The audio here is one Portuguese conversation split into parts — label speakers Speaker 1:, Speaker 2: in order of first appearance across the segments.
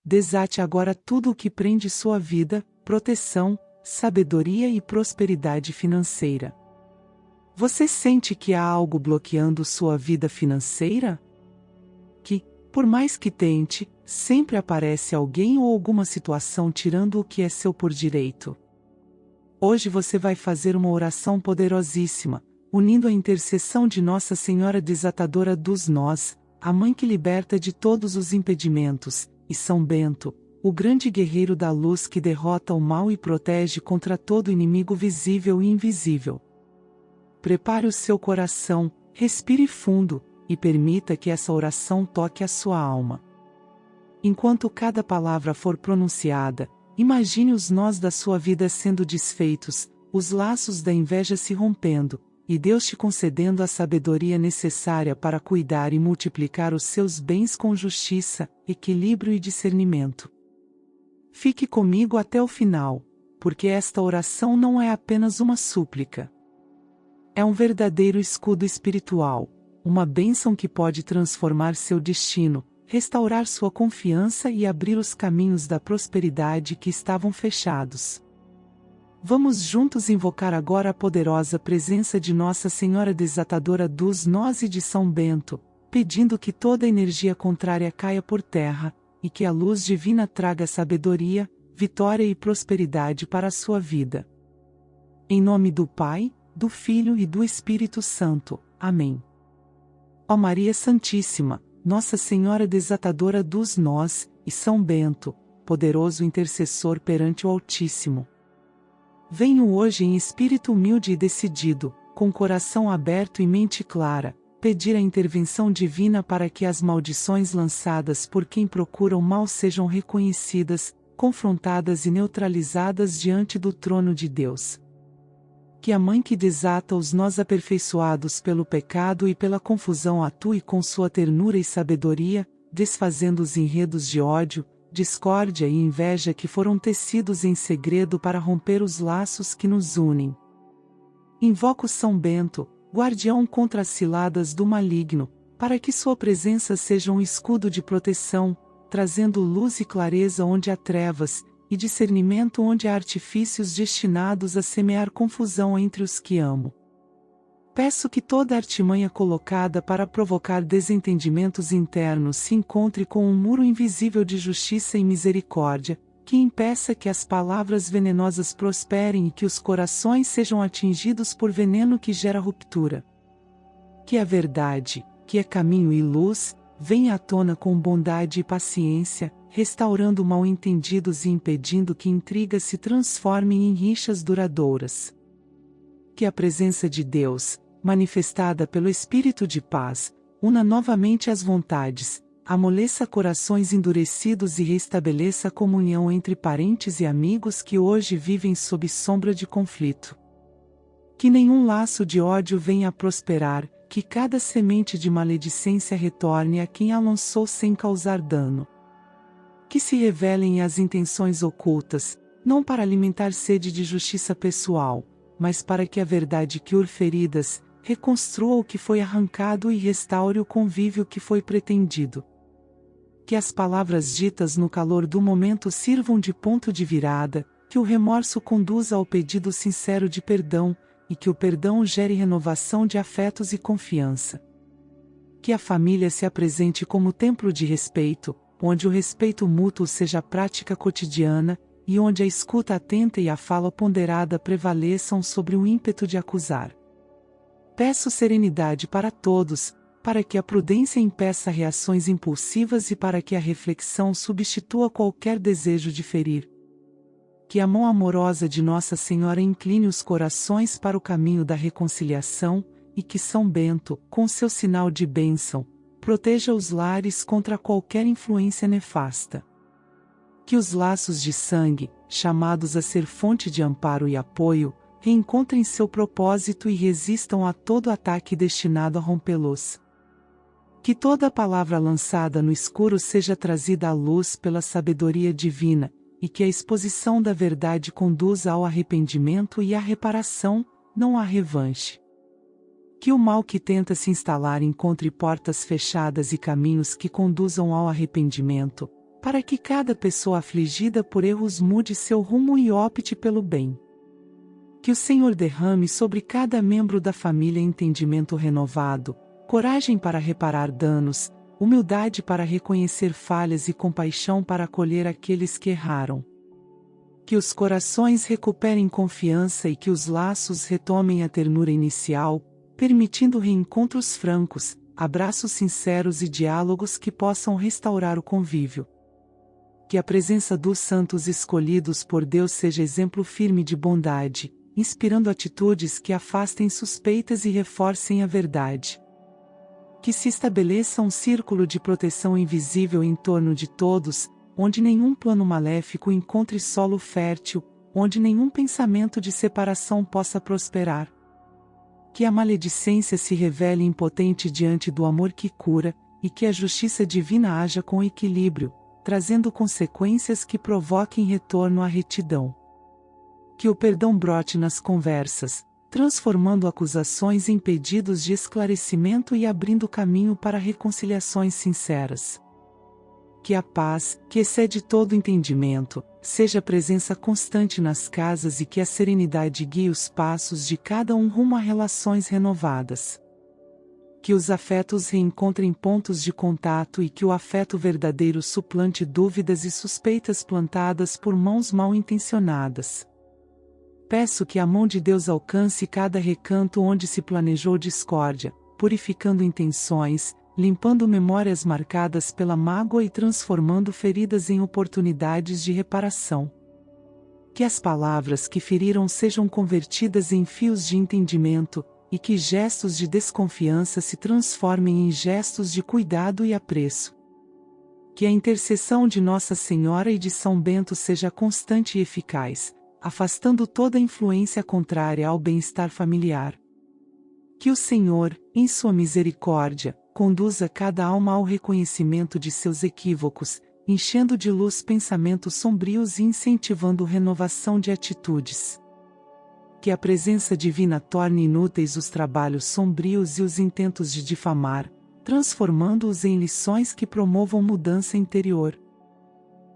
Speaker 1: desate agora tudo o que prende sua vida, proteção, sabedoria e prosperidade financeira. Você sente que há algo bloqueando sua vida financeira? Que, por mais que tente, sempre aparece alguém ou alguma situação tirando o que é seu por direito. Hoje você vai fazer uma oração poderosíssima, unindo a intercessão de Nossa Senhora Desatadora dos Nós, a Mãe que liberta de todos os impedimentos, e São Bento, o grande guerreiro da luz que derrota o mal e protege contra todo inimigo visível e invisível. Prepare o seu coração, respire fundo, e permita que essa oração toque a sua alma. Enquanto cada palavra for pronunciada, imagine os nós da sua vida sendo desfeitos, os laços da inveja se rompendo, e Deus te concedendo a sabedoria necessária para cuidar e multiplicar os seus bens com justiça, equilíbrio e discernimento. Fique comigo até o final, porque esta oração não é apenas uma súplica. É um verdadeiro escudo espiritual, uma bênção que pode transformar seu destino, restaurar sua confiança e abrir os caminhos da prosperidade que estavam fechados. Vamos juntos invocar agora a poderosa presença de Nossa Senhora Desatadora dos Nós e de São Bento, pedindo que toda energia contrária caia por terra, e que a luz divina traga sabedoria, vitória e prosperidade para a sua vida. Em nome do Pai, do Filho e do Espírito Santo. Amém. Ó Maria Santíssima, Nossa Senhora Desatadora dos Nós, e São Bento, poderoso intercessor perante o Altíssimo. Venho hoje em espírito humilde e decidido, com coração aberto e mente clara, pedir a intervenção divina para que as maldições lançadas por quem procura o mal sejam reconhecidas, confrontadas e neutralizadas diante do trono de Deus. Que a Mãe que desata os nós aperfeiçoados pelo pecado e pela confusão atue com sua ternura e sabedoria, desfazendo os enredos de ódio, discórdia e inveja que foram tecidos em segredo para romper os laços que nos unem. Invoco São Bento, guardião contra as ciladas do maligno, para que sua presença seja um escudo de proteção, trazendo luz e clareza onde há trevas, e discernimento onde há artifícios destinados a semear confusão entre os que amo. Peço que toda artimanha colocada para provocar desentendimentos internos se encontre com um muro invisível de justiça e misericórdia, que impeça que as palavras venenosas prosperem e que os corações sejam atingidos por veneno que gera ruptura. Que a verdade, que é caminho e luz, venha à tona com bondade e paciência, restaurando mal-entendidos e impedindo que intrigas se transformem em rixas duradouras. Que a presença de Deus, manifestada pelo Espírito de paz, una novamente as vontades, amoleça corações endurecidos e restabeleça a comunhão entre parentes e amigos que hoje vivem sob sombra de conflito. Que nenhum laço de ódio venha a prosperar, que cada semente de maledicência retorne a quem a lançou sem causar dano. Que se revelem as intenções ocultas, não para alimentar sede de justiça pessoal, mas para que a verdade cure feridas, reconstrua o que foi arrancado e restaure o convívio que foi pretendido. Que as palavras ditas no calor do momento sirvam de ponto de virada, que o remorso conduza ao pedido sincero de perdão, e que o perdão gere renovação de afetos e confiança. Que a família se apresente como templo de respeito, onde o respeito mútuo seja prática cotidiana, e onde a escuta atenta e a fala ponderada prevaleçam sobre o ímpeto de acusar. Peço serenidade para todos, para que a prudência impeça reações impulsivas e para que a reflexão substitua qualquer desejo de ferir. Que a mão amorosa de Nossa Senhora incline os corações para o caminho da reconciliação, e que São Bento, com seu sinal de bênção, proteja os lares contra qualquer influência nefasta. Que os laços de sangue, chamados a ser fonte de amparo e apoio, reencontrem seu propósito e resistam a todo ataque destinado a rompê-los. Que toda palavra lançada no escuro seja trazida à luz pela sabedoria divina, e que a exposição da verdade conduza ao arrependimento e à reparação, não à revanche. Que o mal que tenta se instalar encontre portas fechadas e caminhos que conduzam ao arrependimento, para que cada pessoa afligida por erros mude seu rumo e opte pelo bem. Que o Senhor derrame sobre cada membro da família entendimento renovado, coragem para reparar danos, humildade para reconhecer falhas e compaixão para acolher aqueles que erraram. Que os corações recuperem confiança e que os laços retomem a ternura inicial, permitindo reencontros francos, abraços sinceros e diálogos que possam restaurar o convívio. Que a presença dos santos escolhidos por Deus seja exemplo firme de bondade, inspirando atitudes que afastem suspeitas e reforcem a verdade. Que se estabeleça um círculo de proteção invisível em torno de todos, onde nenhum plano maléfico encontre solo fértil, onde nenhum pensamento de separação possa prosperar. Que a maledicência se revele impotente diante do amor que cura, e que a justiça divina haja com equilíbrio, trazendo consequências que provoquem retorno à retidão. Que o perdão brote nas conversas, transformando acusações em pedidos de esclarecimento e abrindo caminho para reconciliações sinceras. Que a paz, que excede todo entendimento, seja presença constante nas casas e que a serenidade guie os passos de cada um rumo a relações renovadas. Que os afetos reencontrem pontos de contato e que o afeto verdadeiro suplante dúvidas e suspeitas plantadas por mãos mal intencionadas. Peço que a mão de Deus alcance cada recanto onde se planejou discórdia, purificando intenções, limpando memórias marcadas pela mágoa e transformando feridas em oportunidades de reparação. Que as palavras que feriram sejam convertidas em fios de entendimento, e que gestos de desconfiança se transformem em gestos de cuidado e apreço. Que a intercessão de Nossa Senhora e de São Bento seja constante e eficaz, afastando toda influência contrária ao bem-estar familiar. Que o Senhor, em sua misericórdia, conduza cada alma ao reconhecimento de seus equívocos, enchendo de luz pensamentos sombrios e incentivando renovação de atitudes. Que a presença divina torne inúteis os trabalhos sombrios e os intentos de difamar, transformando-os em lições que promovam mudança interior.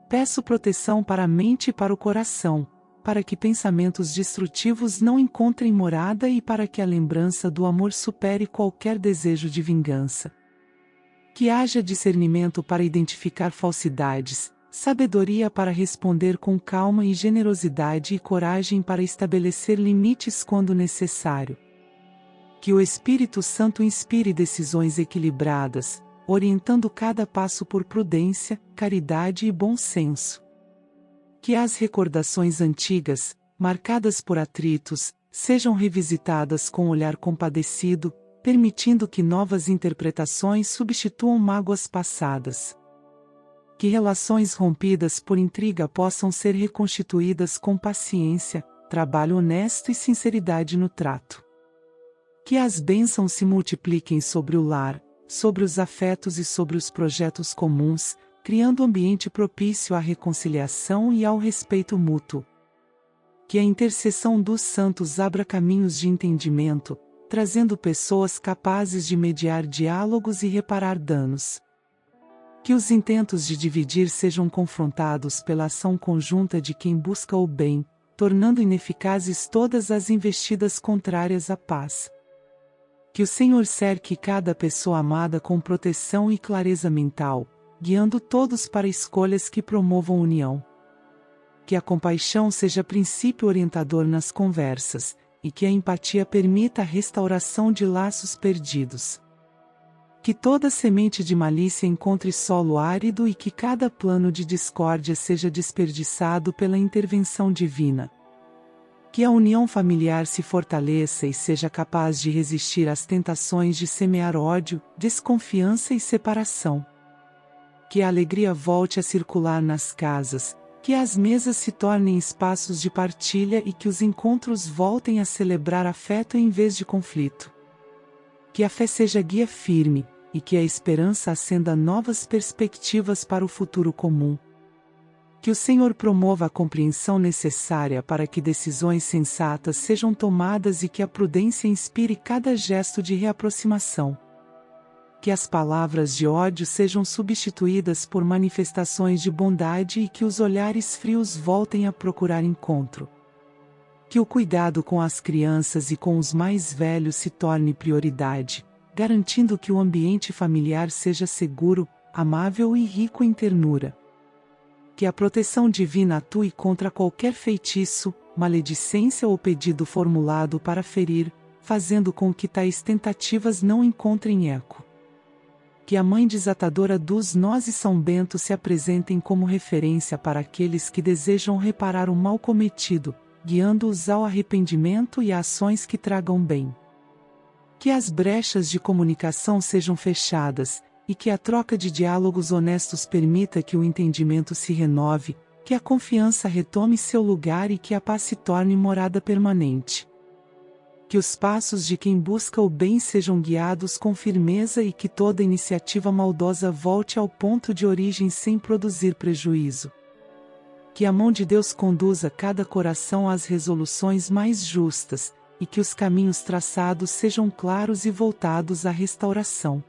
Speaker 1: Peço proteção para a mente e para o coração, para que pensamentos destrutivos não encontrem morada e para que a lembrança do amor supere qualquer desejo de vingança. Que haja discernimento para identificar falsidades, sabedoria para responder com calma e generosidade e coragem para estabelecer limites quando necessário. Que o Espírito Santo inspire decisões equilibradas, orientando cada passo por prudência, caridade e bom senso. Que as recordações antigas, marcadas por atritos, sejam revisitadas com olhar compadecido, permitindo que novas interpretações substituam mágoas passadas. Que relações rompidas por intriga possam ser reconstituídas com paciência, trabalho honesto e sinceridade no trato. Que as bênçãos se multipliquem sobre o lar, sobre os afetos e sobre os projetos comuns, criando ambiente propício à reconciliação e ao respeito mútuo. Que a intercessão dos santos abra caminhos de entendimento, trazendo pessoas capazes de mediar diálogos e reparar danos. Que os intentos de dividir sejam confrontados pela ação conjunta de quem busca o bem, tornando ineficazes todas as investidas contrárias à paz. Que o Senhor cerque cada pessoa amada com proteção e clareza mental, guiando todos para escolhas que promovam união. Que a compaixão seja princípio orientador nas conversas, e que a empatia permita a restauração de laços perdidos. Que toda semente de malícia encontre solo árido e que cada plano de discórdia seja desperdiçado pela intervenção divina. Que a união familiar se fortaleça e seja capaz de resistir às tentações de semear ódio, desconfiança e separação. Que a alegria volte a circular nas casas, que as mesas se tornem espaços de partilha e que os encontros voltem a celebrar afeto em vez de conflito. Que a fé seja guia firme, e que a esperança acenda novas perspectivas para o futuro comum. Que o Senhor promova a compreensão necessária para que decisões sensatas sejam tomadas e que a prudência inspire cada gesto de reaproximação. Que as palavras de ódio sejam substituídas por manifestações de bondade e que os olhares frios voltem a procurar encontro. Que o cuidado com as crianças e com os mais velhos se torne prioridade, garantindo que o ambiente familiar seja seguro, amável e rico em ternura. Que a proteção divina atue contra qualquer feitiço, maledicência ou pedido formulado para ferir, fazendo com que tais tentativas não encontrem eco. Que a Mãe Desatadora dos Nós e São Bento se apresentem como referência para aqueles que desejam reparar o mal cometido, guiando-os ao arrependimento e a ações que tragam bem. Que as brechas de comunicação sejam fechadas, e que a troca de diálogos honestos permita que o entendimento se renove, que a confiança retome seu lugar e que a paz se torne morada permanente. Que os passos de quem busca o bem sejam guiados com firmeza e que toda iniciativa maldosa volte ao ponto de origem sem produzir prejuízo. Que a mão de Deus conduza cada coração às resoluções mais justas, e que os caminhos traçados sejam claros e voltados à restauração.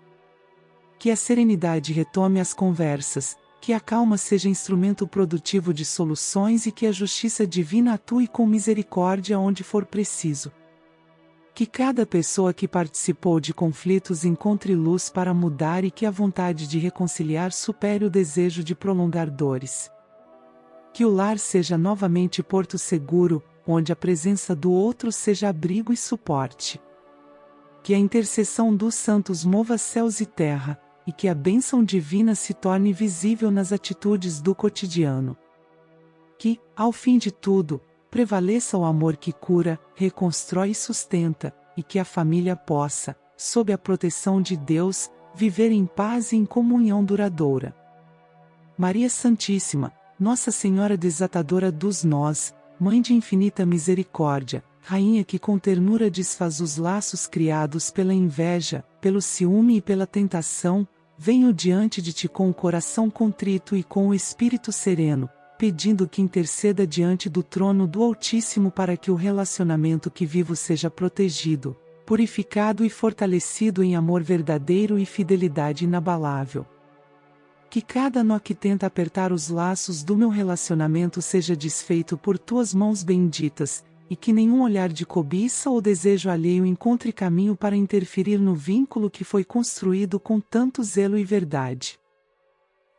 Speaker 1: Que a serenidade retome as conversas, que a calma seja instrumento produtivo de soluções e que a justiça divina atue com misericórdia onde for preciso. Que cada pessoa que participou de conflitos encontre luz para mudar e que a vontade de reconciliar supere o desejo de prolongar dores. Que o lar seja novamente porto seguro, onde a presença do outro seja abrigo e suporte. Que a intercessão dos santos mova céus e terra, e que a bênção divina se torne visível nas atitudes do cotidiano. Que, ao fim de tudo, prevaleça o amor que cura, reconstrói e sustenta, e que a família possa, sob a proteção de Deus, viver em paz e em comunhão duradoura. Maria Santíssima, Nossa Senhora Desatadora dos Nós, Mãe de infinita misericórdia, Rainha que com ternura desfaz os laços criados pela inveja, pelo ciúme e pela tentação, venho diante de ti com o coração contrito e com o espírito sereno, pedindo que interceda diante do trono do Altíssimo para que o relacionamento que vivo seja protegido, purificado e fortalecido em amor verdadeiro e fidelidade inabalável. Que cada nó que tenta apertar os laços do meu relacionamento seja desfeito por tuas mãos benditas, e que nenhum olhar de cobiça ou desejo alheio encontre caminho para interferir no vínculo que foi construído com tanto zelo e verdade.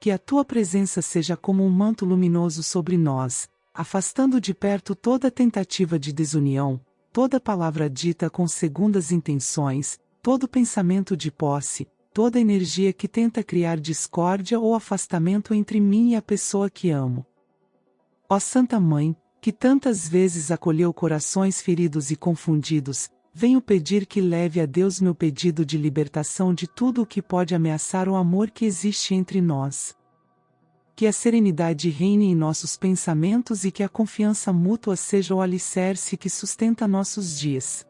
Speaker 1: Que a tua presença seja como um manto luminoso sobre nós, afastando de perto toda tentativa de desunião, toda palavra dita com segundas intenções, todo pensamento de posse, toda energia que tenta criar discórdia ou afastamento entre mim e a pessoa que amo. Ó Santa Mãe, que tantas vezes acolheu corações feridos e confundidos, venho pedir que leve a Deus meu pedido de libertação de tudo o que pode ameaçar o amor que existe entre nós. Que a serenidade reine em nossos pensamentos e que a confiança mútua seja o alicerce que sustenta nossos dias.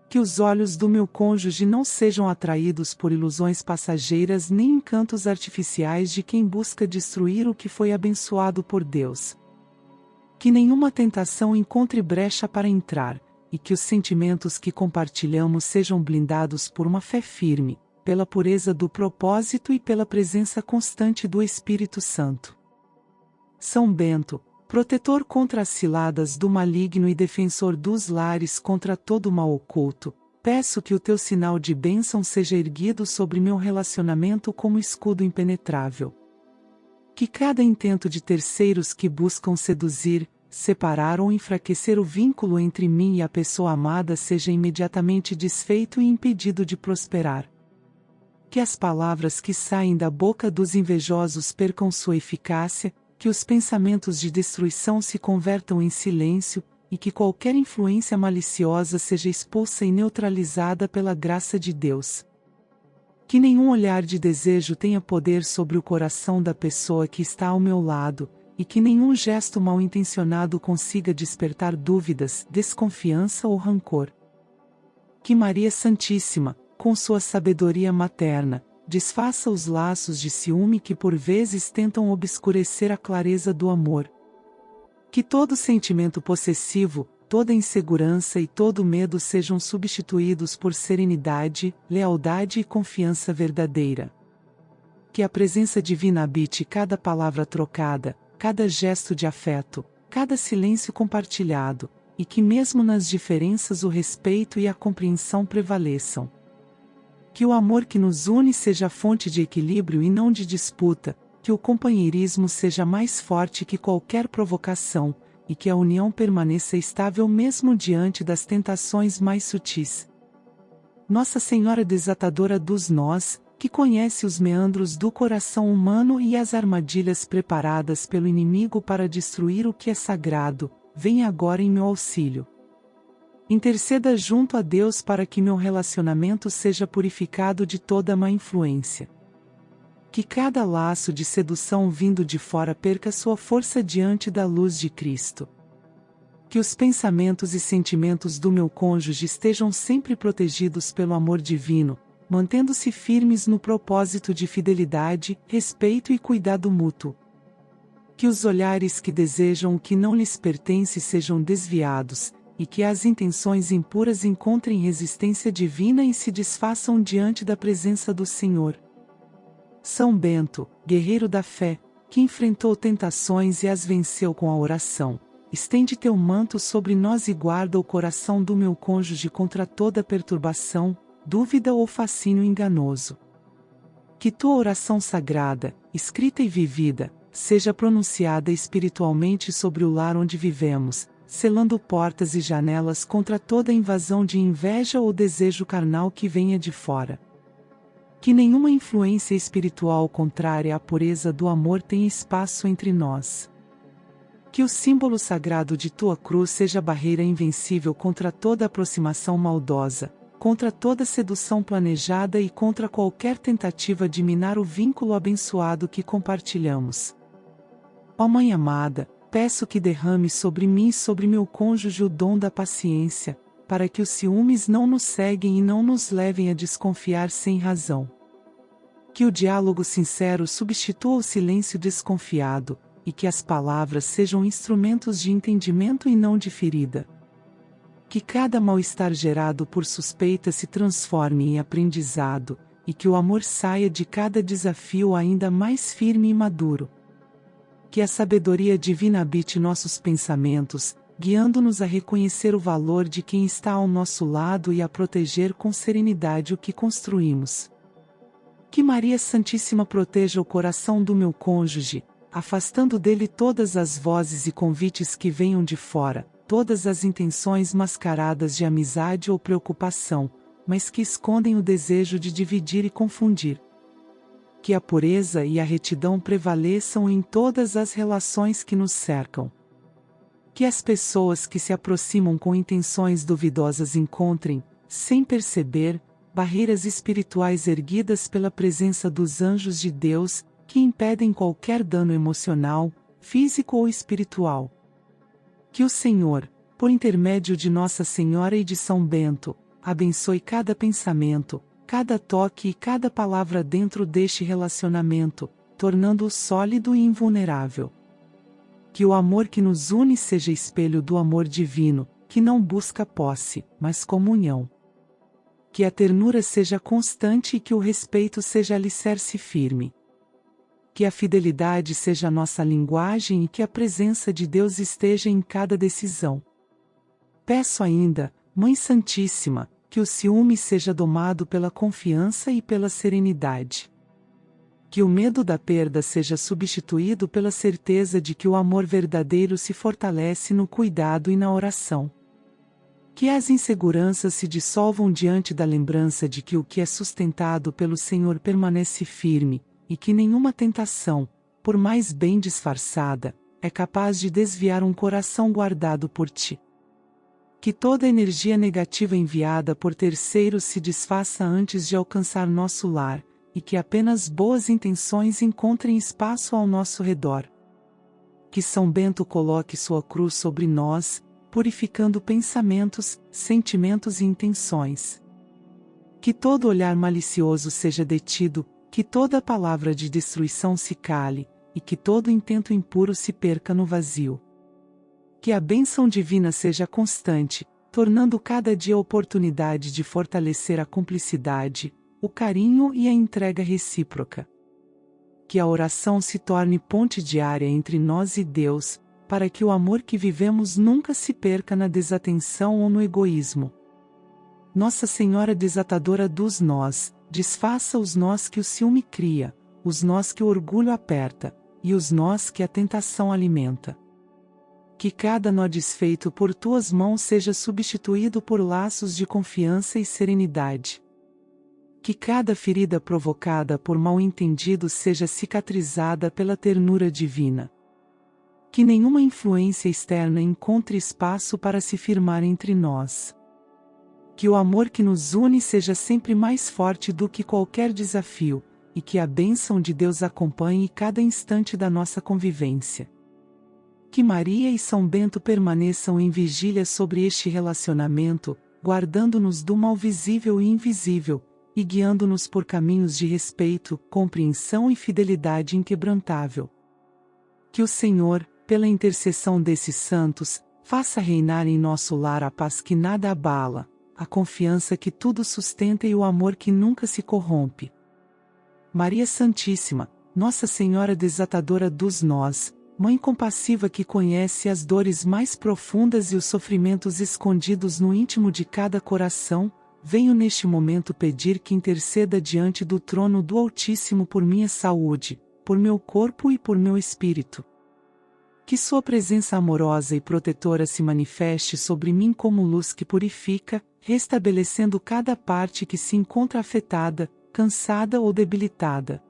Speaker 1: Que os olhos do meu cônjuge não sejam atraídos por ilusões passageiras nem encantos artificiais de quem busca destruir o que foi abençoado por Deus. Que nenhuma tentação encontre brecha para entrar, e que os sentimentos que compartilhamos sejam blindados por uma fé firme, pela pureza do propósito e pela presença constante do Espírito Santo. São Bento, protetor contra as ciladas do maligno e defensor dos lares contra todo mal oculto, peço que o teu sinal de bênção seja erguido sobre meu relacionamento como escudo impenetrável. Que cada intento de terceiros que buscam seduzir, separar ou enfraquecer o vínculo entre mim e a pessoa amada seja imediatamente desfeito e impedido de prosperar. Que as palavras que saem da boca dos invejosos percam sua eficácia, que os pensamentos de destruição se convertam em silêncio, e que qualquer influência maliciosa seja expulsa e neutralizada pela graça de Deus. Que nenhum olhar de desejo tenha poder sobre o coração da pessoa que está ao meu lado, e que nenhum gesto mal-intencionado consiga despertar dúvidas, desconfiança ou rancor. Que Maria Santíssima, com sua sabedoria materna, desfaça os laços de ciúme que por vezes tentam obscurecer a clareza do amor. Que todo sentimento possessivo, toda insegurança e todo medo sejam substituídos por serenidade, lealdade e confiança verdadeira. Que a presença divina habite cada palavra trocada, cada gesto de afeto, cada silêncio compartilhado, e que mesmo nas diferenças o respeito e a compreensão prevaleçam. Que o amor que nos une seja fonte de equilíbrio e não de disputa, que o companheirismo seja mais forte que qualquer provocação, e que a união permaneça estável mesmo diante das tentações mais sutis. Nossa Senhora desatadora dos nós, que conhece os meandros do coração humano e as armadilhas preparadas pelo inimigo para destruir o que é sagrado, venha agora em meu auxílio. Interceda junto a Deus para que meu relacionamento seja purificado de toda má influência. Que cada laço de sedução vindo de fora perca sua força diante da luz de Cristo. Que os pensamentos e sentimentos do meu cônjuge estejam sempre protegidos pelo amor divino, mantendo-se firmes no propósito de fidelidade, respeito e cuidado mútuo. Que os olhares que desejam o que não lhes pertence sejam desviados, e que as intenções impuras encontrem resistência divina e se desfaçam diante da presença do Senhor. São Bento, guerreiro da fé, que enfrentou tentações e as venceu com a oração, estende teu manto sobre nós e guarda o coração do meu cônjuge contra toda perturbação, dúvida ou fascínio enganoso. Que tua oração sagrada, escrita e vivida, seja pronunciada espiritualmente sobre o lar onde vivemos, selando portas e janelas contra toda invasão de inveja ou desejo carnal que venha de fora. Que nenhuma influência espiritual contrária à pureza do amor tenha espaço entre nós. Que o símbolo sagrado de tua cruz seja barreira invencível contra toda aproximação maldosa, contra toda sedução planejada e contra qualquer tentativa de minar o vínculo abençoado que compartilhamos. Ó Mãe amada, peço que derrame sobre mim e sobre meu cônjuge o dom da paciência, para que os ciúmes não nos ceguem e não nos levem a desconfiar sem razão. Que o diálogo sincero substitua o silêncio desconfiado, e que as palavras sejam instrumentos de entendimento e não de ferida. Que cada mal-estar gerado por suspeita se transforme em aprendizado, e que o amor saia de cada desafio ainda mais firme e maduro. Que a sabedoria divina habite nossos pensamentos, guiando-nos a reconhecer o valor de quem está ao nosso lado e a proteger com serenidade o que construímos. Que Maria Santíssima proteja o coração do meu cônjuge, afastando dele todas as vozes e convites que venham de fora, todas as intenções mascaradas de amizade ou preocupação, mas que escondem o desejo de dividir e confundir. Que a pureza e a retidão prevaleçam em todas as relações que nos cercam. Que as pessoas que se aproximam com intenções duvidosas encontrem, sem perceber, barreiras espirituais erguidas pela presença dos anjos de Deus, que impedem qualquer dano emocional, físico ou espiritual. Que o Senhor, por intermédio de Nossa Senhora e de São Bento, abençoe cada pensamento, cada toque e cada palavra dentro deste relacionamento, tornando-o sólido e invulnerável. Que o amor que nos une seja espelho do amor divino, que não busca posse, mas comunhão. Que a ternura seja constante e que o respeito seja alicerce firme. Que a fidelidade seja nossa linguagem e que a presença de Deus esteja em cada decisão. Peço ainda, Mãe Santíssima, que o ciúme seja domado pela confiança e pela serenidade. Que o medo da perda seja substituído pela certeza de que o amor verdadeiro se fortalece no cuidado e na oração. Que as inseguranças se dissolvam diante da lembrança de que o que é sustentado pelo Senhor permanece firme, e que nenhuma tentação, por mais bem disfarçada, é capaz de desviar um coração guardado por ti. Que toda energia negativa enviada por terceiros se desfaça antes de alcançar nosso lar, e que apenas boas intenções encontrem espaço ao nosso redor. Que São Bento coloque sua cruz sobre nós, purificando pensamentos, sentimentos e intenções. Que todo olhar malicioso seja detido, que toda palavra de destruição se cale, e que todo intento impuro se perca no vazio. Que a bênção divina seja constante, tornando cada dia oportunidade de fortalecer a cumplicidade, o carinho e a entrega recíproca. Que a oração se torne ponte diária entre nós e Deus, para que o amor que vivemos nunca se perca na desatenção ou no egoísmo. Nossa Senhora desatadora dos nós, desfaça os nós que o ciúme cria, os nós que o orgulho aperta, e os nós que a tentação alimenta. Que cada nó desfeito por tuas mãos seja substituído por laços de confiança e serenidade. Que cada ferida provocada por mal-entendidos seja cicatrizada pela ternura divina. Que nenhuma influência externa encontre espaço para se firmar entre nós. Que o amor que nos une seja sempre mais forte do que qualquer desafio, e que a bênção de Deus acompanhe cada instante da nossa convivência. Que Maria e São Bento permaneçam em vigília sobre este relacionamento, guardando-nos do mal visível e invisível, e guiando-nos por caminhos de respeito, compreensão e fidelidade inquebrantável. Que o Senhor, pela intercessão desses santos, faça reinar em nosso lar a paz que nada abala, a confiança que tudo sustenta e o amor que nunca se corrompe. Maria Santíssima, Nossa Senhora desatadora dos nós, Mãe compassiva que conhece as dores mais profundas e os sofrimentos escondidos no íntimo de cada coração, venho neste momento pedir que interceda diante do trono do Altíssimo por minha saúde, por meu corpo e por meu espírito. Que sua presença amorosa e protetora se manifeste sobre mim como luz que purifica, restabelecendo cada parte que se encontra afetada, cansada ou debilitada.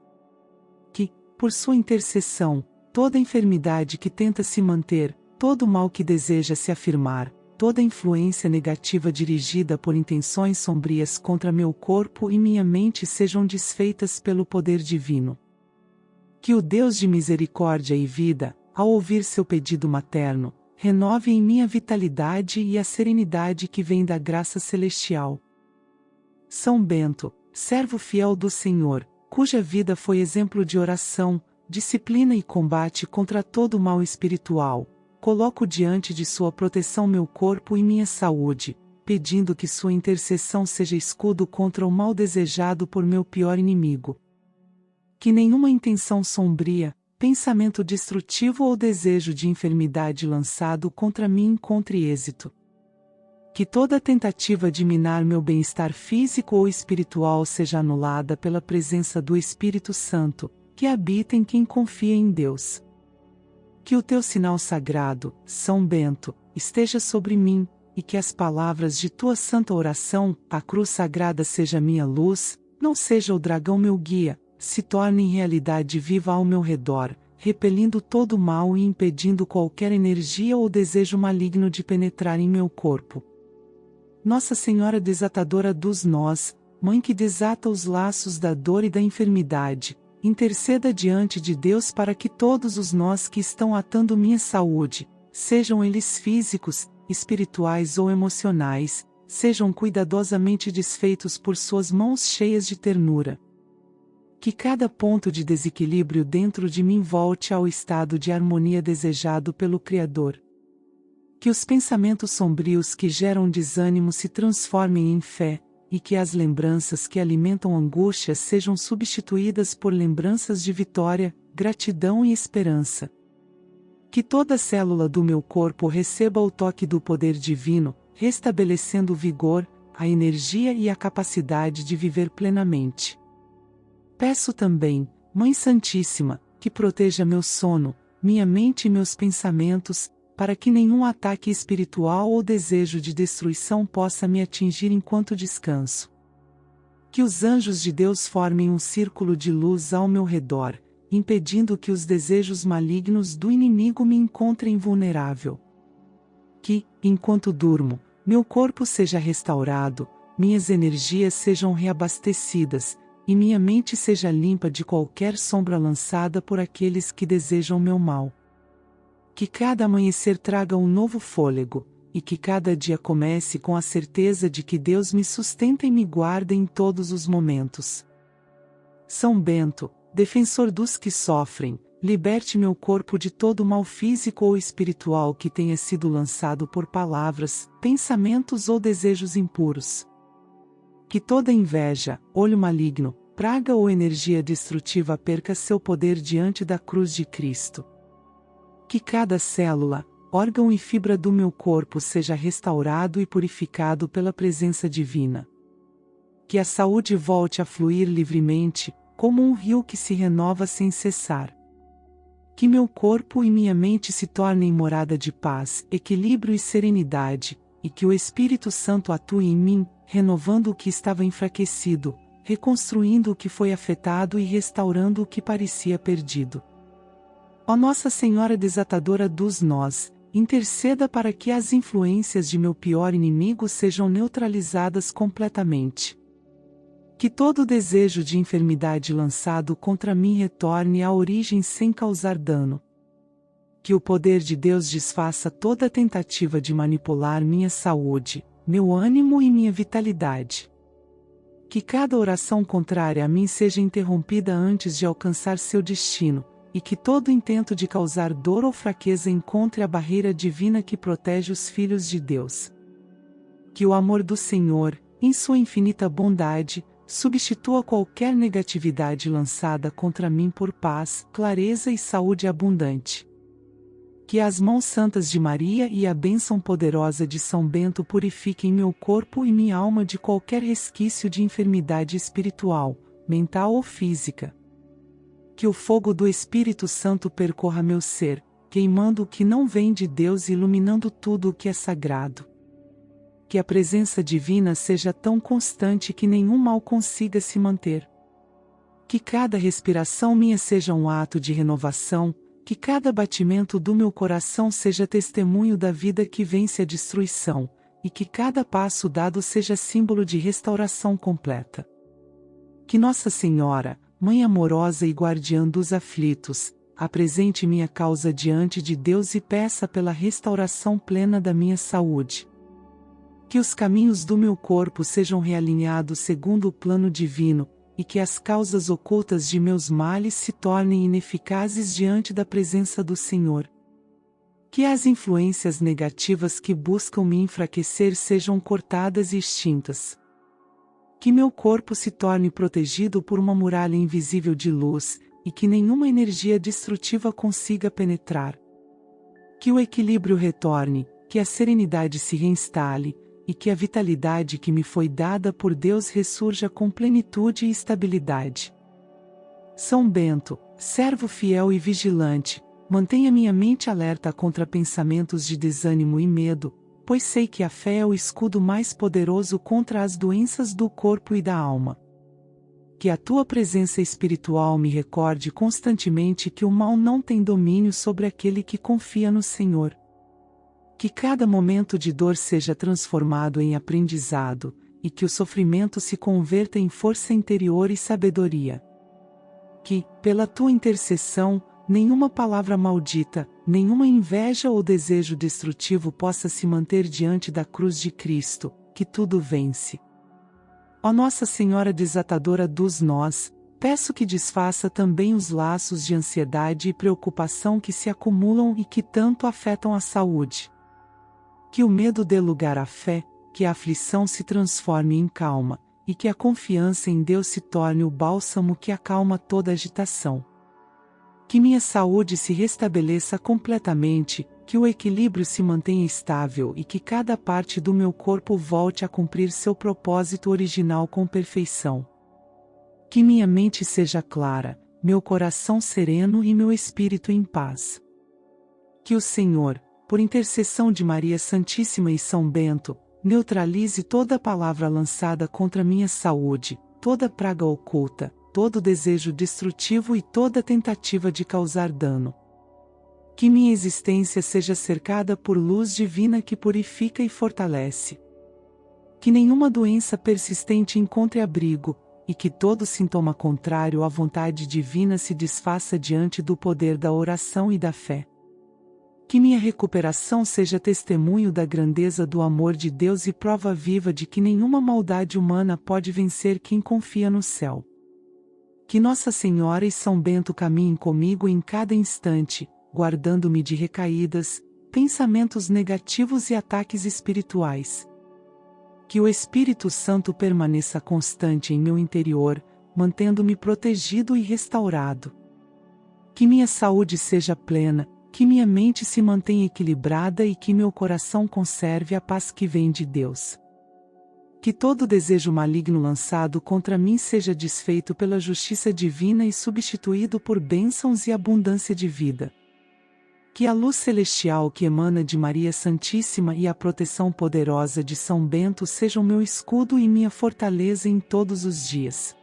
Speaker 1: Que, por sua intercessão, toda enfermidade que tenta se manter, todo mal que deseja se afirmar, toda influência negativa dirigida por intenções sombrias contra meu corpo e minha mente sejam desfeitas pelo poder divino. Que o Deus de misericórdia e vida, ao ouvir seu pedido materno, renove em mim a vitalidade e a serenidade que vem da graça celestial. São Bento, servo fiel do Senhor, cuja vida foi exemplo de oração, disciplina e combate contra todo mal espiritual, coloco diante de sua proteção meu corpo e minha saúde, pedindo que sua intercessão seja escudo contra o mal desejado por meu pior inimigo. Que nenhuma intenção sombria, pensamento destrutivo ou desejo de enfermidade lançado contra mim encontre êxito. Que toda tentativa de minar meu bem-estar físico ou espiritual seja anulada pela presença do Espírito Santo, que habita em quem confia em Deus. Que o teu sinal sagrado, São Bento, esteja sobre mim, e que as palavras de tua santa oração, a cruz sagrada seja minha luz, não seja o dragão meu guia, se torne em realidade viva ao meu redor, repelindo todo o mal e impedindo qualquer energia ou desejo maligno de penetrar em meu corpo. Nossa Senhora desatadora dos nós, Mãe que desata os laços da dor e da enfermidade, interceda diante de Deus para que todos os nós que estão atando minha saúde, sejam eles físicos, espirituais ou emocionais, sejam cuidadosamente desfeitos por suas mãos cheias de ternura. Que cada ponto de desequilíbrio dentro de mim volte ao estado de harmonia desejado pelo Criador. Que os pensamentos sombrios que geram desânimo se transformem em fé, e que as lembranças que alimentam angústias sejam substituídas por lembranças de vitória, gratidão e esperança. Que toda célula do meu corpo receba o toque do poder divino, restabelecendo o vigor, a energia e a capacidade de viver plenamente. Peço também, Mãe Santíssima, que proteja meu sono, minha mente e meus pensamentos, para que nenhum ataque espiritual ou desejo de destruição possa me atingir enquanto descanso. Que os anjos de Deus formem um círculo de luz ao meu redor, impedindo que os desejos malignos do inimigo me encontrem vulnerável. Que, enquanto durmo, meu corpo seja restaurado, minhas energias sejam reabastecidas, e minha mente seja limpa de qualquer sombra lançada por aqueles que desejam meu mal. Que cada amanhecer traga um novo fôlego, e que cada dia comece com a certeza de que Deus me sustenta e me guarda em todos os momentos. São Bento, defensor dos que sofrem, liberte meu corpo de todo mal físico ou espiritual que tenha sido lançado por palavras, pensamentos ou desejos impuros. Que toda inveja, olho maligno, praga ou energia destrutiva perca seu poder diante da cruz de Cristo. Que cada célula, órgão e fibra do meu corpo seja restaurado e purificado pela presença divina. Que a saúde volte a fluir livremente, como um rio que se renova sem cessar. Que meu corpo e minha mente se tornem morada de paz, equilíbrio e serenidade, e que o Espírito Santo atue em mim, renovando o que estava enfraquecido, reconstruindo o que foi afetado e restaurando o que parecia perdido. Ó Nossa Senhora desatadora dos nós, interceda para que as influências de meu pior inimigo sejam neutralizadas completamente. Que todo desejo de enfermidade lançado contra mim retorne à origem sem causar dano. Que o poder de Deus desfaça toda tentativa de manipular minha saúde, meu ânimo e minha vitalidade. Que cada oração contrária a mim seja interrompida antes de alcançar seu destino, e que todo intento de causar dor ou fraqueza encontre a barreira divina que protege os filhos de Deus. Que o amor do Senhor, em sua infinita bondade, substitua qualquer negatividade lançada contra mim por paz, clareza e saúde abundante. Que as mãos santas de Maria e a bênção poderosa de São Bento purifiquem meu corpo e minha alma de qualquer resquício de enfermidade espiritual, mental ou física. Que o fogo do Espírito Santo percorra meu ser, queimando o que não vem de Deus e iluminando tudo o que é sagrado. Que a presença divina seja tão constante que nenhum mal consiga se manter. Que cada respiração minha seja um ato de renovação, que cada batimento do meu coração seja testemunho da vida que vence a destruição, e que cada passo dado seja símbolo de restauração completa. Que Nossa Senhora, Mãe amorosa e guardiã dos aflitos, apresente minha causa diante de Deus e peça pela restauração plena da minha saúde. Que os caminhos do meu corpo sejam realinhados segundo o plano divino, e que as causas ocultas de meus males se tornem ineficazes diante da presença do Senhor. Que as influências negativas que buscam me enfraquecer sejam cortadas e extintas. Que meu corpo se torne protegido por uma muralha invisível de luz, e que nenhuma energia destrutiva consiga penetrar. Que o equilíbrio retorne, que a serenidade se reinstale, e que a vitalidade que me foi dada por Deus ressurja com plenitude e estabilidade. São Bento, servo fiel e vigilante, mantenha minha mente alerta contra pensamentos de desânimo e medo, pois sei que a fé é o escudo mais poderoso contra as doenças do corpo e da alma. Que a tua presença espiritual me recorde constantemente que o mal não tem domínio sobre aquele que confia no Senhor. Que cada momento de dor seja transformado em aprendizado, e que o sofrimento se converta em força interior e sabedoria. Que, pela tua intercessão, nenhuma palavra maldita, nenhuma inveja ou desejo destrutivo possa se manter diante da cruz de Cristo, que tudo vence. Ó Nossa Senhora desatadora dos nós, peço que desfaça também os laços de ansiedade e preocupação que se acumulam e que tanto afetam a saúde. Que o medo dê lugar à fé, que a aflição se transforme em calma, e que a confiança em Deus se torne o bálsamo que acalma toda agitação. Que minha saúde se restabeleça completamente, que o equilíbrio se mantenha estável e que cada parte do meu corpo volte a cumprir seu propósito original com perfeição. Que minha mente seja clara, meu coração sereno e meu espírito em paz. Que o Senhor, por intercessão de Maria Santíssima e São Bento, neutralize toda palavra lançada contra minha saúde, toda praga oculta, todo desejo destrutivo e toda tentativa de causar dano. Que minha existência seja cercada por luz divina que purifica e fortalece. Que nenhuma doença persistente encontre abrigo, e que todo sintoma contrário à vontade divina se desfaça diante do poder da oração e da fé. Que minha recuperação seja testemunho da grandeza do amor de Deus e prova viva de que nenhuma maldade humana pode vencer quem confia no céu. Que Nossa Senhora e São Bento caminhem comigo em cada instante, guardando-me de recaídas, pensamentos negativos e ataques espirituais. Que o Espírito Santo permaneça constante em meu interior, mantendo-me protegido e restaurado. Que minha saúde seja plena, que minha mente se mantenha equilibrada e que meu coração conserve a paz que vem de Deus. Que todo desejo maligno lançado contra mim seja desfeito pela justiça divina e substituído por bênçãos e abundância de vida. Que a luz celestial que emana de Maria Santíssima e a proteção poderosa de São Bento sejam meu escudo e minha fortaleza em todos os dias.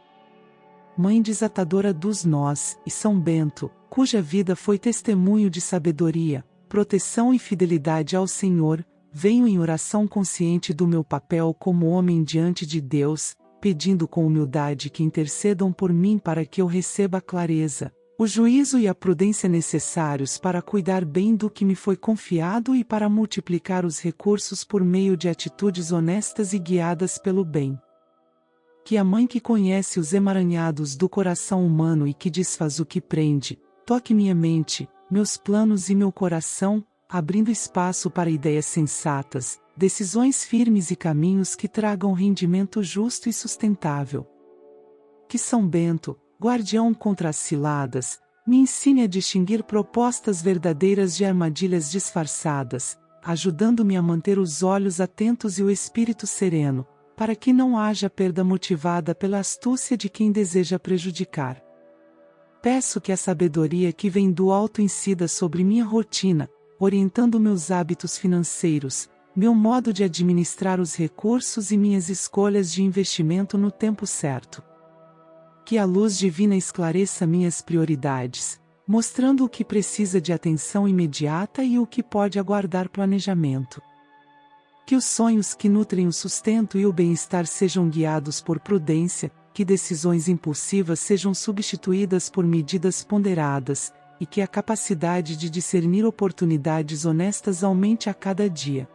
Speaker 1: Mãe desatadora dos nós, e São Bento, cuja vida foi testemunho de sabedoria, proteção e fidelidade ao Senhor, venho em oração consciente do meu papel como homem diante de Deus, pedindo com humildade que intercedam por mim para que eu receba a clareza, o juízo e a prudência necessários para cuidar bem do que me foi confiado e para multiplicar os recursos por meio de atitudes honestas e guiadas pelo bem. Que a Mãe que conhece os emaranhados do coração humano e que desfaz o que prende, toque minha mente, meus planos e meu coração, abrindo espaço para ideias sensatas, decisões firmes e caminhos que tragam rendimento justo e sustentável. Que São Bento, guardião contra as ciladas, me ensine a distinguir propostas verdadeiras de armadilhas disfarçadas, ajudando-me a manter os olhos atentos e o espírito sereno, para que não haja perda motivada pela astúcia de quem deseja prejudicar. Peço que a sabedoria que vem do alto incida sobre minha rotina, orientando meus hábitos financeiros, meu modo de administrar os recursos e minhas escolhas de investimento no tempo certo. Que a luz divina esclareça minhas prioridades, mostrando o que precisa de atenção imediata e o que pode aguardar planejamento. Que os sonhos que nutrem o sustento e o bem-estar sejam guiados por prudência, que decisões impulsivas sejam substituídas por medidas ponderadas, e que a capacidade de discernir oportunidades honestas aumente a cada dia.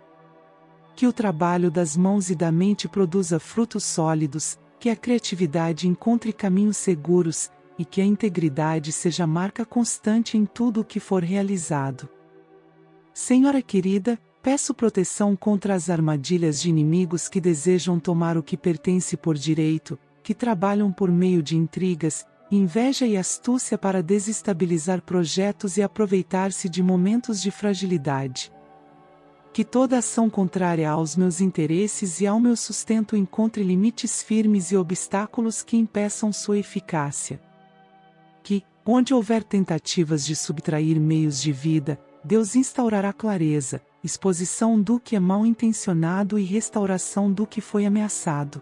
Speaker 1: Que o trabalho das mãos e da mente produza frutos sólidos, que a criatividade encontre caminhos seguros, e que a integridade seja marca constante em tudo o que for realizado. Senhora querida, peço proteção contra as armadilhas de inimigos que desejam tomar o que pertence por direito, que trabalham por meio de intrigas, inveja e astúcia para desestabilizar projetos e aproveitar-se de momentos de fragilidade. Que toda ação contrária aos meus interesses e ao meu sustento encontre limites firmes e obstáculos que impeçam sua eficácia. Que, onde houver tentativas de subtrair meios de vida, Deus instaurará clareza, exposição do que é mal intencionado e restauração do que foi ameaçado.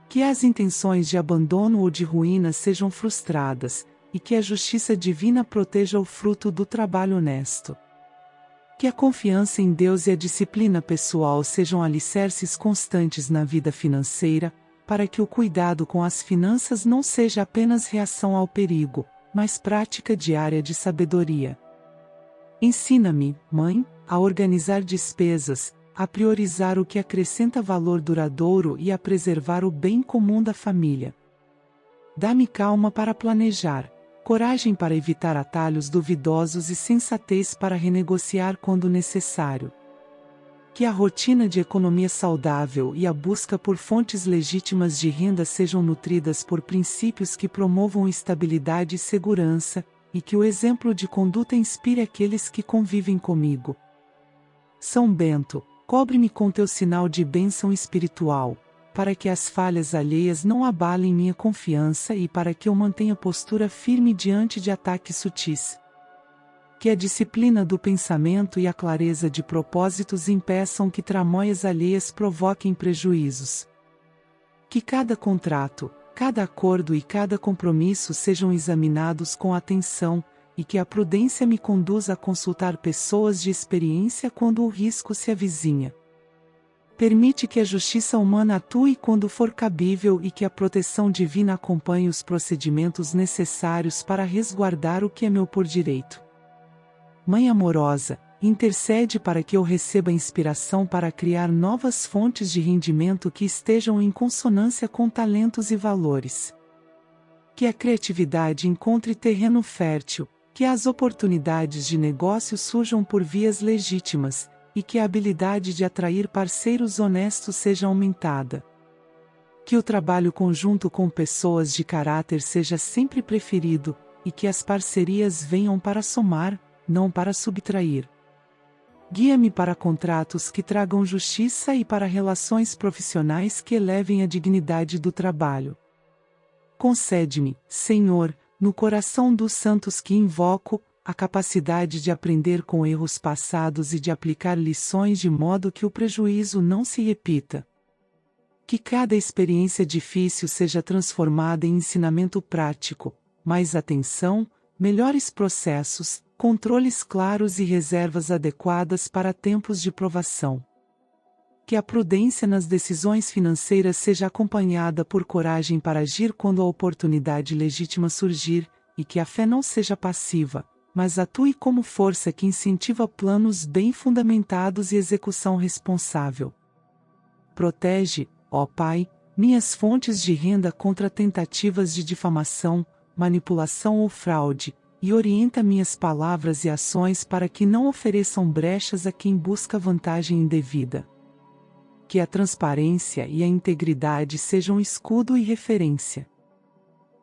Speaker 1: Que as intenções de abandono ou de ruína sejam frustradas, e que a justiça divina proteja o fruto do trabalho honesto. Que a confiança em Deus e a disciplina pessoal sejam alicerces constantes na vida financeira, para que o cuidado com as finanças não seja apenas reação ao perigo, mas prática diária de sabedoria. Ensina-me, Mãe, a organizar despesas, a priorizar o que acrescenta valor duradouro e a preservar o bem comum da família. Dá-me calma para planejar, coragem para evitar atalhos duvidosos e sensatez para renegociar quando necessário. Que a rotina de economia saudável e a busca por fontes legítimas de renda sejam nutridas por princípios que promovam estabilidade e segurança, e que o exemplo de conduta inspire aqueles que convivem comigo. São Bento, cobre-me com teu sinal de bênção espiritual, para que as falhas alheias não abalem minha confiança e para que eu mantenha postura firme diante de ataques sutis. Que a disciplina do pensamento e a clareza de propósitos impeçam que tramóias alheias provoquem prejuízos. Que cada contrato, cada acordo e cada compromisso sejam examinados com atenção, e que a prudência me conduza a consultar pessoas de experiência quando o risco se avizinha. Permite que a justiça humana atue quando for cabível e que a proteção divina acompanhe os procedimentos necessários para resguardar o que é meu por direito. Mãe amorosa, intercede para que eu receba inspiração para criar novas fontes de rendimento que estejam em consonância com talentos e valores. Que a criatividade encontre terreno fértil, que as oportunidades de negócio surjam por vias legítimas, e que a habilidade de atrair parceiros honestos seja aumentada. Que o trabalho conjunto com pessoas de caráter seja sempre preferido, e que as parcerias venham para somar, não para subtrair. Guia-me para contratos que tragam justiça e para relações profissionais que elevem a dignidade do trabalho. Concede-me, Senhor, no coração dos santos que invoco, a capacidade de aprender com erros passados e de aplicar lições de modo que o prejuízo não se repita. Que cada experiência difícil seja transformada em ensinamento prático, mais atenção, melhores processos, controles claros e reservas adequadas para tempos de provação. Que a prudência nas decisões financeiras seja acompanhada por coragem para agir quando a oportunidade legítima surgir, e que a fé não seja passiva, mas atue como força que incentiva planos bem fundamentados e execução responsável. Protege, ó Pai, minhas fontes de renda contra tentativas de difamação, manipulação ou fraude, e orienta minhas palavras e ações para que não ofereçam brechas a quem busca vantagem indevida. Que a transparência e a integridade sejam escudo e referência.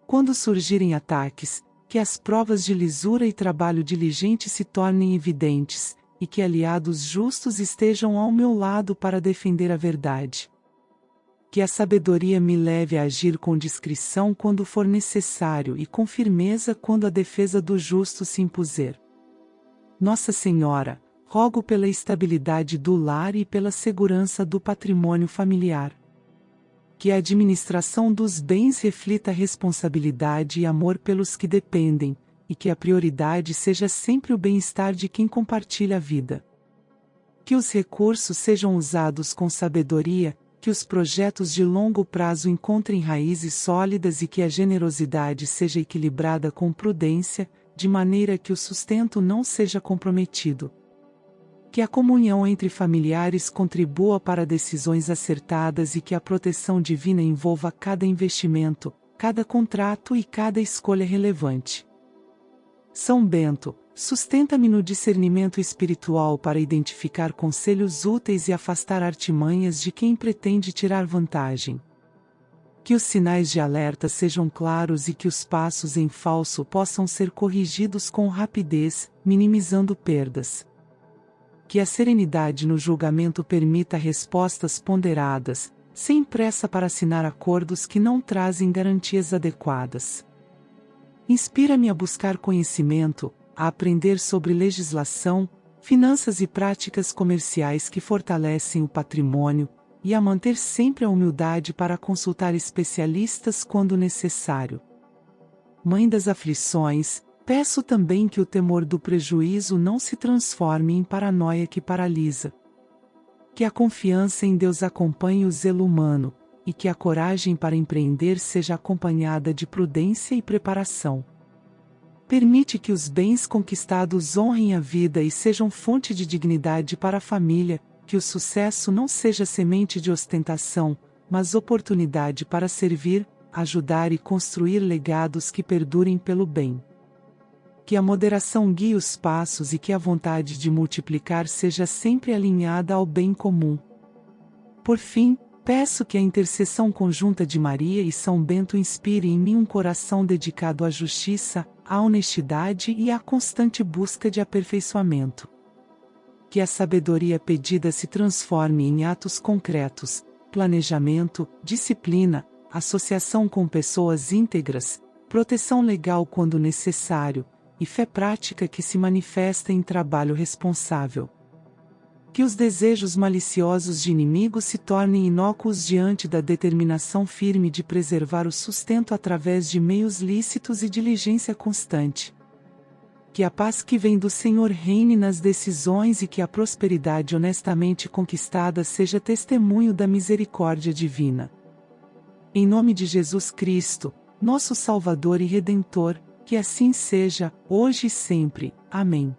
Speaker 1: Quando surgirem ataques, que as provas de lisura e trabalho diligente se tornem evidentes, e que aliados justos estejam ao meu lado para defender a verdade. Que a sabedoria me leve a agir com discrição quando for necessário e com firmeza quando a defesa do justo se impuser. Nossa Senhora, rogo pela estabilidade do lar e pela segurança do patrimônio familiar. Que a administração dos bens reflita responsabilidade e amor pelos que dependem, e que a prioridade seja sempre o bem-estar de quem compartilha a vida. Que os recursos sejam usados com sabedoria, que os projetos de longo prazo encontrem raízes sólidas e que a generosidade seja equilibrada com prudência, de maneira que o sustento não seja comprometido. Que a comunhão entre familiares contribua para decisões acertadas e que a proteção divina envolva cada investimento, cada contrato e cada escolha relevante. São Bento, sustenta-me no discernimento espiritual para identificar conselhos úteis e afastar artimanhas de quem pretende tirar vantagem. Que os sinais de alerta sejam claros e que os passos em falso possam ser corrigidos com rapidez, minimizando perdas. Que a serenidade no julgamento permita respostas ponderadas, sem pressa para assinar acordos que não trazem garantias adequadas. Inspira-me a buscar conhecimento, a aprender sobre legislação, finanças e práticas comerciais que fortalecem o patrimônio, e a manter sempre a humildade para consultar especialistas quando necessário. Mãe das aflições, peço também que o temor do prejuízo não se transforme em paranoia que paralisa. Que a confiança em Deus acompanhe o zelo humano, e que a coragem para empreender seja acompanhada de prudência e preparação. Permite que os bens conquistados honrem a vida e sejam fonte de dignidade para a família, que o sucesso não seja semente de ostentação, mas oportunidade para servir, ajudar e construir legados que perdurem pelo bem. Que a moderação guie os passos e que a vontade de multiplicar seja sempre alinhada ao bem comum. Por fim, peço que a intercessão conjunta de Maria e São Bento inspire em mim um coração dedicado à justiça, à honestidade e à constante busca de aperfeiçoamento. Que a sabedoria pedida se transforme em atos concretos, planejamento, disciplina, associação com pessoas íntegras, proteção legal quando necessário, e fé prática que se manifesta em trabalho responsável. Que os desejos maliciosos de inimigos se tornem inócuos diante da determinação firme de preservar o sustento através de meios lícitos e diligência constante. Que a paz que vem do Senhor reine nas decisões e que a prosperidade honestamente conquistada seja testemunho da misericórdia divina. Em nome de Jesus Cristo, nosso Salvador e Redentor, que assim seja, hoje e sempre. Amém.